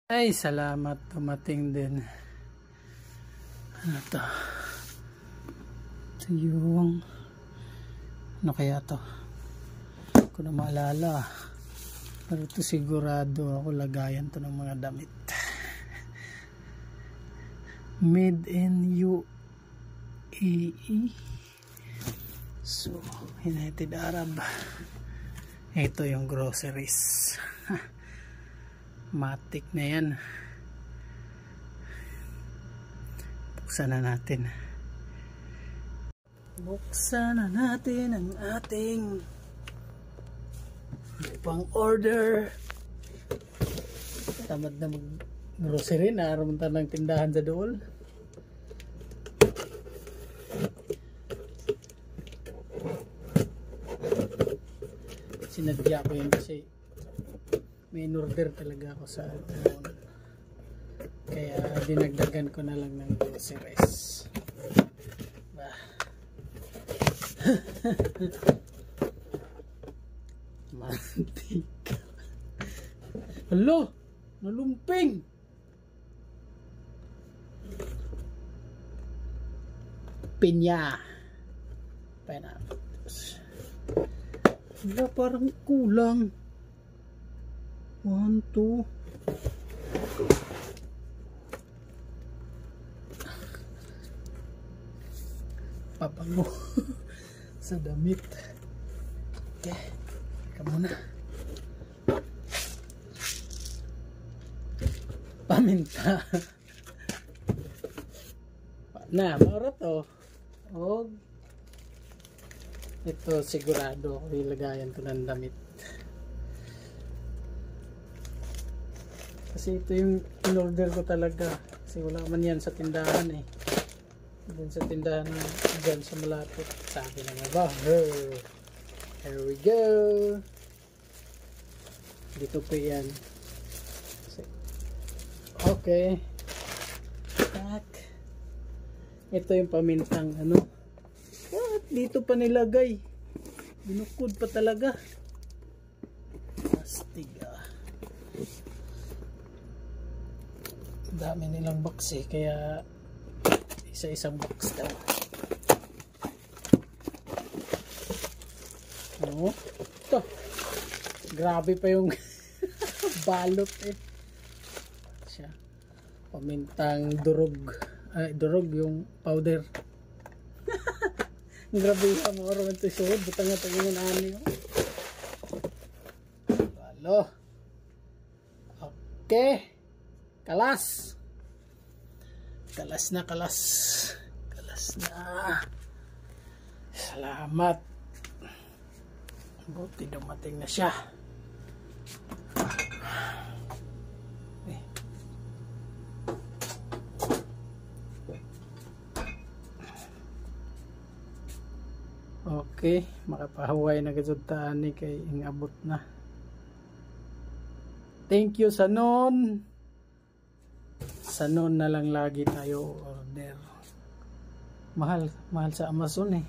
Ay, salamat, dumating din. Ano to? Ito yung ano kaya to? Hindi ko na maalala. Pero ito sigurado ako lagayan to ng mga damit. Made in UAE. So, United Arab. Ito yung groceries. Matik na yan. Buksan na natin. Buksan na natin ang ating pang order. Tamad na mag grocery na aramuntan ng tindahan sa dool. Sinadya ko yun kasi may order talaga ako sa kaya dinagdagan ko na lang ng groceries. Mantika. Hello, nalumping. Pinya. Pineapples. Wala, parang kulang. 1, 2. Pabango sa damit. Okay, teka muna. Paminta. Na, maura to. O, ito sigurado ako ilagayan ko ng damit. Kasi ito yung in-order ko talaga. Kasi wala man yan sa tindahan eh. Doon sa tindahan dyan sa malapit. Sabi na nga ba? Here we go. Dito po yan. Okay. Tak. Ito yung pamintang ano. What? Dito pa nilagay. Binukod pa talaga. Astig ah. Dami nilang box eh, kaya isa-isang box daw. Oh, ito. Grabe pa yung balot eh. Siya. Pamintang durog. Ay, durog yung powder. Grabe yung mga ito suod. Butang nga tayo yung ani. Balo. Okay. Kalas. Kalas na, kalas. Kalas na. Salamat. Buti dumating na siya. Okay, makapahuway na kasuntaan ni kay ingabot na. Thank you Sanon. Sanon na lang lagi tayo order. Mahal sa Amazon eh.